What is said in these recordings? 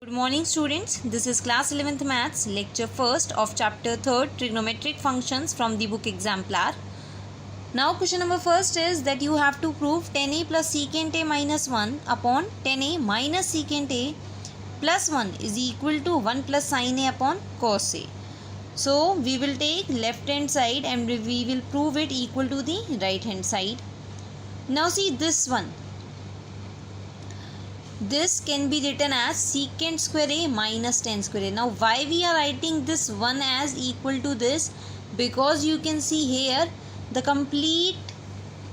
Good morning students, this is class 11th maths lecture 1st of chapter 3rd trigonometric functions from the book Exemplar. Now question number first is that you have to prove tan a plus secant a minus 1 upon tan a minus secant a plus 1 is equal to 1 plus sin a upon cos a. So we will take left hand side and we will prove it equal to the right hand side. Now see this one. This can be written as secant square a minus tan square a. Now why we are writing this one as equal to this? Because you can see here the complete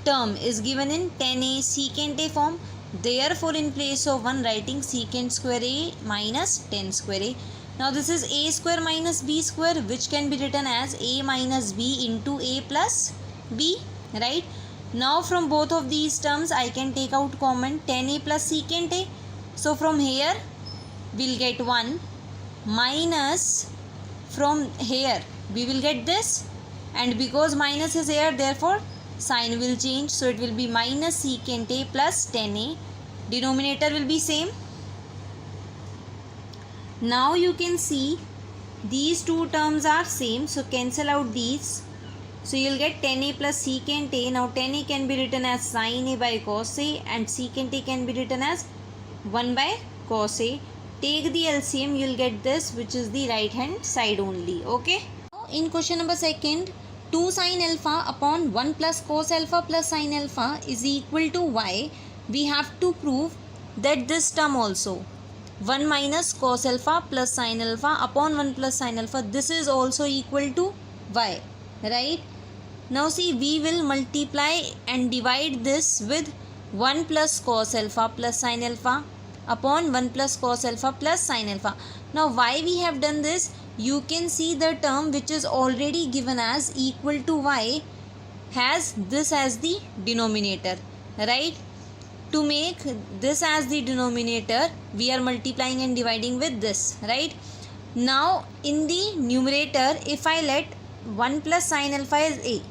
term is given in tan a secant a form. Therefore in place of 1 writing secant square a minus tan square a. Now this is a square minus b square, which can be written as a minus b into a plus b, right? Now from both of these terms I can take out common tan a plus secant a. So from here we'll get 1 minus, from here we will get this, and because minus is here therefore sign will change, so it will be minus secant a plus tan a. Denominator will be same. Now you can see these two terms are same, so cancel out these. So you will get tan a plus secant a. Now tan a can be written as sin a by cos a and secant a can be written as 1 by cos a. Take the LCM, you will get this, which is the right hand side only. Okay. Now in question number second, 2 sin alpha upon 1 plus cos alpha plus sin alpha is equal to y. We have to prove that this term also 1 minus cos alpha plus sin alpha upon 1 plus sin alpha, this is also equal to y, right? Now see, we will multiply and divide this with 1 plus cos alpha plus sin alpha upon 1 plus cos alpha plus sin alpha. Now why we have done this? You can see the term which is already given as equal to y has this as the denominator, right? To make this as the denominator, we are multiplying and dividing with this, right? Now in the numerator, if I let 1 plus sin alpha as a,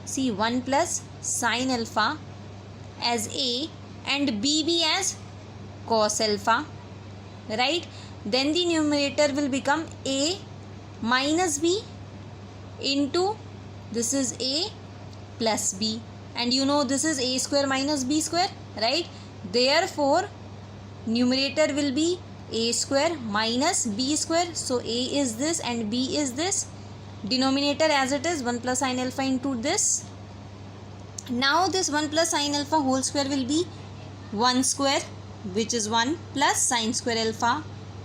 see 1 plus sin alpha as a and bb as cos alpha, right? Then the numerator will become a minus b into, this is a plus b, and you know this is a square minus b square, right? Therefore numerator will be a square minus b square. So a is this and b is this. Denominator as it is 1 plus sin alpha into this. Now this 1 plus sin alpha whole square will be 1 square, which is 1 plus sin square alpha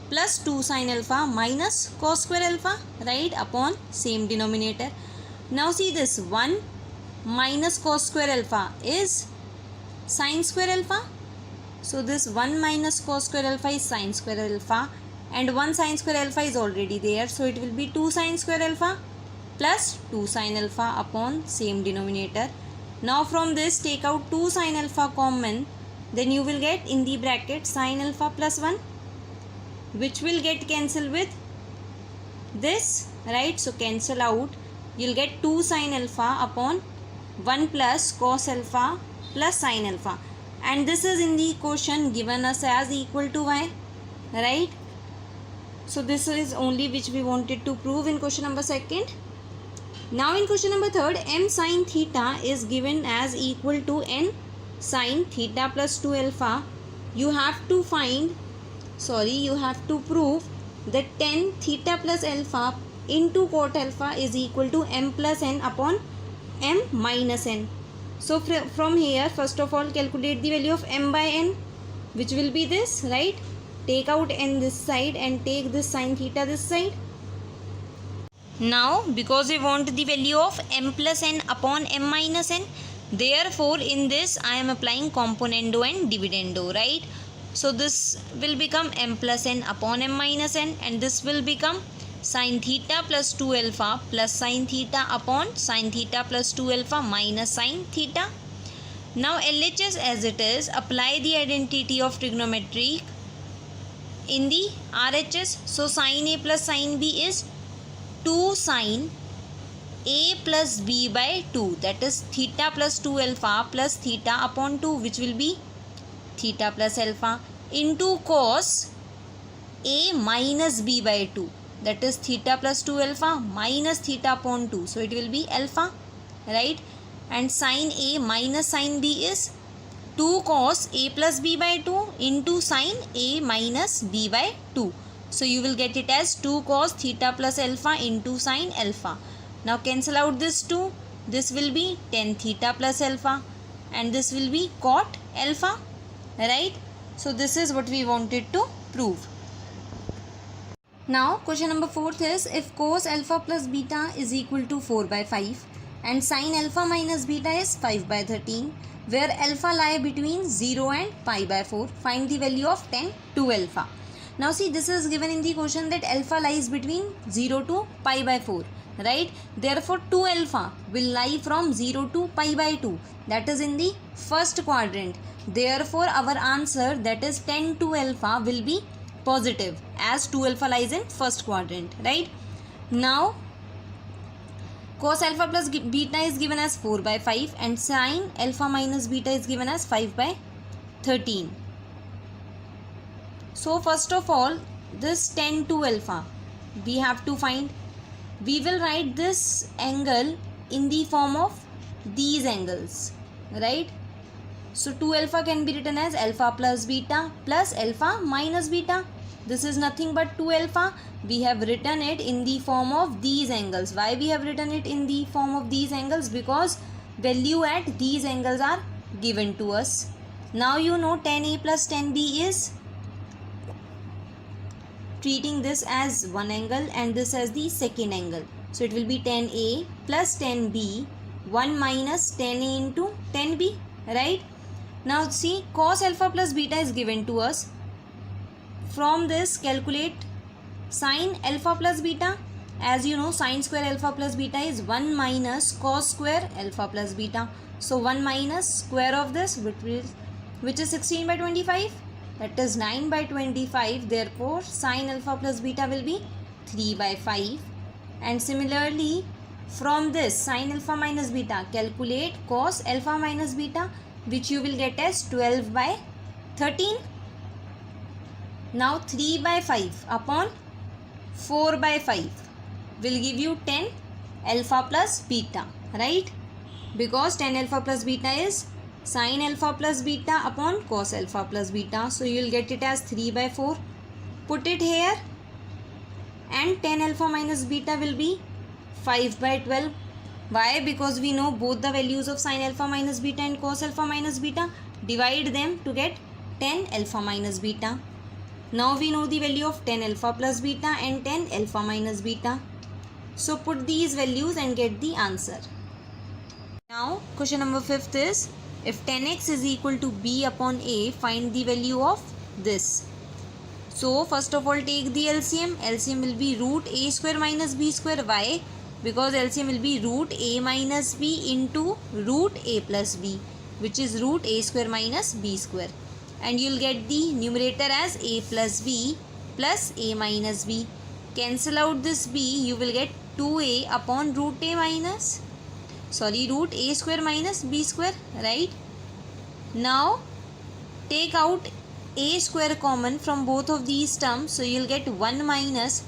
plus 2 sin alpha minus cos square alpha, right, upon same denominator. Now see this 1 minus cos square alpha is sin square alpha. So this 1 minus cos square alpha is sin square alpha, and 1 sin square alpha is already there, so it will be 2 sin square alpha plus 2 sin alpha upon same denominator. Now from this take out 2 sin alpha common, then you will get in the bracket sin alpha plus 1, which will get cancelled with this, right? So cancel out, you will get 2 sin alpha upon 1 plus cos alpha plus sin alpha, and this is in the equation given us as equal to y, right? So this is only which we wanted to prove in question number second. Now in question number third, m sin theta is given as equal to n sin theta plus 2 alpha. You have to prove that tan theta plus alpha into cot alpha is equal to m plus n upon m minus n. So from here first of all calculate the value of m by n, which will be this, right? Take out n this side and take this sin theta this side. Now because we want the value of m plus n upon m minus n, therefore in this I am applying componendo and dividendo, right? So this will become m plus n upon m minus n, and this will become sin theta plus 2 alpha plus sin theta upon sin theta plus 2 alpha minus sin theta. Now LHS as it is, apply the identity of trigonometry in the RHS. So sin a plus sin b is 2 sin a plus b by 2, that is theta plus 2 alpha plus theta upon 2, which will be theta plus alpha, into cos a minus b by 2. That is theta plus 2 alpha minus theta upon 2. So it will be alpha, right? And sin a minus sin b is 2 cos a plus b by 2 into sin a minus b by 2. So you will get it as 2 cos theta plus alpha into sin alpha. Now cancel out this 2. This will be tan theta plus alpha and this will be cot alpha, right? So this is what we wanted to prove. Now question number 4th is, if cos alpha plus beta is equal to 4 by 5 and sin alpha minus beta is 5 by 13, where alpha lie between 0 and pi by 4, find the value of tan 2 alpha. Now see, this is given in the question that alpha lies between 0 to pi by 4, right? Therefore 2 alpha will lie from 0 to pi by 2, that is in the first quadrant. Therefore our answer, that is tan 2 alpha, will be positive, as 2 alpha lies in first quadrant, right? Now cos alpha plus beta is given as 4 by 5 and sin alpha minus beta is given as 5 by 13. So first of all, this tan 2 alpha we have to find. We will write this angle in the form of these angles, right? So 2 alpha can be written as alpha plus beta plus alpha minus beta. This is nothing but 2 alpha. We have written it in the form of these angles. Why we have written it in the form of these angles? Because value at these angles are given to us. Now you know tan A plus tan B is treating this as one angle and this as the second angle. So it will be tan A plus tan B, 1 minus tan A into tan B, right? Now see, cos alpha plus beta is given to us. From this calculate sin alpha plus beta. As you know, sin square alpha plus beta is 1 minus cos square alpha plus beta. So 1 minus square of this, which is 16 by 25. That is 9 by 25. Therefore sin alpha plus beta will be 3 by 5. And similarly, from this sin alpha minus beta, calculate cos alpha minus beta, which you will get as 12 by 13. Now 3 by 5 upon 4 by 5 will give you tan alpha plus beta, right? Because tan alpha plus beta is sin alpha plus beta upon cos alpha plus beta. So you will get it as 3 by 4. Put it here and tan alpha minus beta will be 5 by 12. Why? Because we know both the values of sin alpha minus beta and cos alpha minus beta. Divide them to get tan alpha minus beta. Now we know the value of tan alpha plus beta and tan alpha minus beta. So put these values and get the answer. Now question number 5th is, if tan x is equal to b upon a, find the value of this. So first of all take the LCM. LCM will be root a square minus b square. Why? Because LCM will be root a minus b into root a plus b, which is root a square minus b square. And you will get the numerator as a plus b plus a minus b. Cancel out this b, you will get 2a upon root a square minus b square, right? Now take out a square common from both of these terms. So you will get 1 minus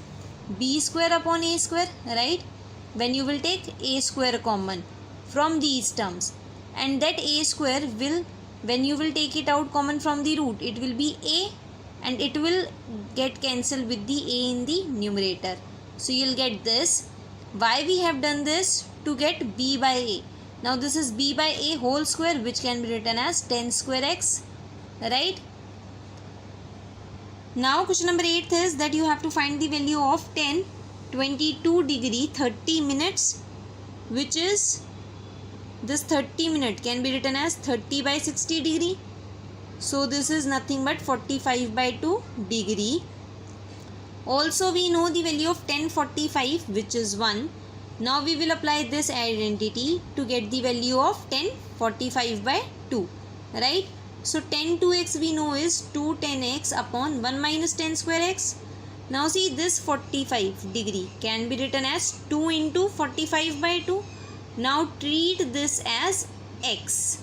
b square upon a square, right? When you will take a square common from these terms, and that a square will, when you will take it out common from the root, it will be a and it will get cancelled with the a in the numerator. So you will get this. Why we have done this? To get b by a. Now this is b by a whole square, which can be written as tan square x, right? Now question number 8 is that you have to find the value of tan 22 degree 30 minutes, which is this 30 minute can be written as 30 by 60 degree. So this is nothing but 45 by 2 degree. Also we know the value of tan 45, which is 1. Now we will apply this identity to get the value of tan 45 by 2, right? So tan 2x we know is 2 tan x upon 1 minus tan square x. Now see, this 45 degree can be written as 2 into 45 by 2. Now treat this as x,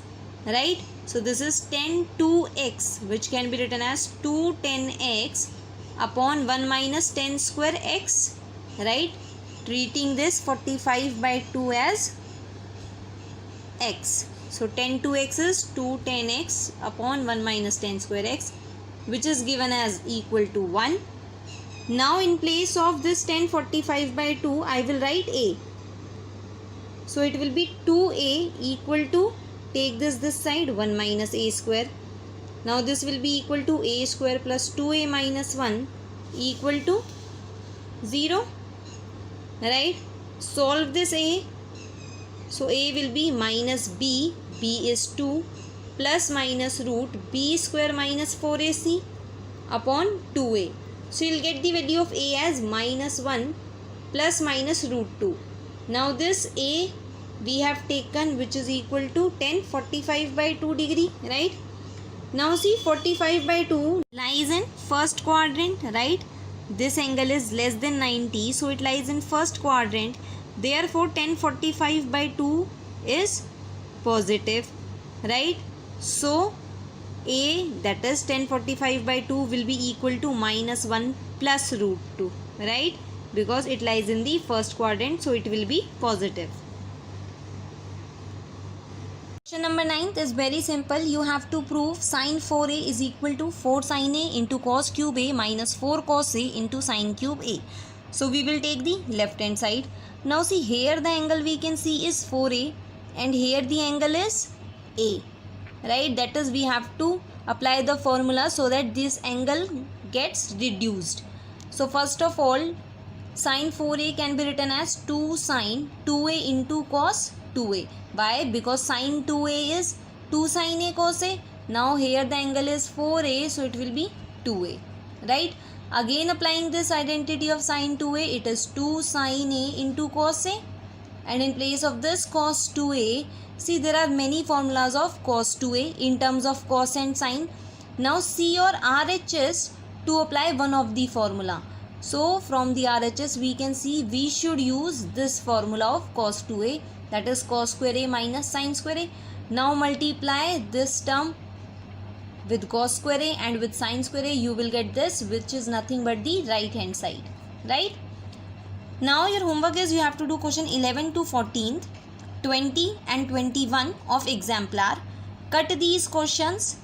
right? So this is tan 2x, which can be written as 2 tan x upon 1 minus 10 square x, right? Treating this 45 by 2 as x. So 10 to x is 2 10x upon 1 minus 10 square x, which is given as equal to 1. Now in place of this 10 45 by 2, I will write a. So it will be 2a equal to, take this side, 1 minus a square. Now this will be equal to a square plus 2a minus 1 equal to 0. Right? Solve this a. So a will be minus b. B is 2 plus minus root b square minus 4ac upon 2a. So you will get the value of a as minus 1 plus minus root 2. Now this a we have taken, which is equal to 10 45 by 2 degree, right? Now see, 45 by 2 lies in first quadrant, right? This angle is less than 90, so it lies in first quadrant. Therefore 10 45 by 2 is positive, right? So a, that is 10 45 by 2, will be equal to minus 1 plus root 2, right? Because it lies in the first quadrant, so it will be positive. Question number 9 is very simple. You have to prove sin 4a is equal to 4 sin a into cos cube a minus 4 cos a into sin cube a. So we will take the left hand side. Now see, here the angle we can see is 4a and here the angle is a, right? That is, we have to apply the formula so that this angle gets reduced. So first of all, sin 4a can be written as 2 sin 2a into cos 2a. Why? Because sin 2a is 2 sin a cos a. Now here the angle is 4a, so it will be 2a, right? Again applying this identity of sin 2a, it is 2 sin a into cos a, and in place of this cos 2a, see, there are many formulas of cos 2a in terms of cos and sin. Now see your RHS to apply one of the formula. So from the RHS we can see we should use this formula of cos 2a, that is cos square a minus sin square a. Now multiply this term with cos square a and with sin square a, you will get this, which is nothing but the right hand side, right? Now your homework is you have to do question 11 to 14th, 20 and 21 of exemplar. Cut these questions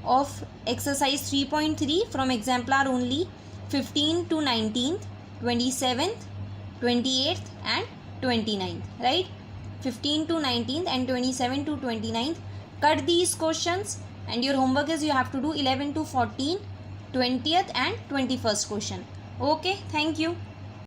of exercise 3.3 from exemplar only, 15 to 19th, 27th, 28th and 29th, right? 15 to 19th and 27 to 29th. Cut these questions and your homework is you have to do 11 to 14, 20th and 21st question. Okay, thank you.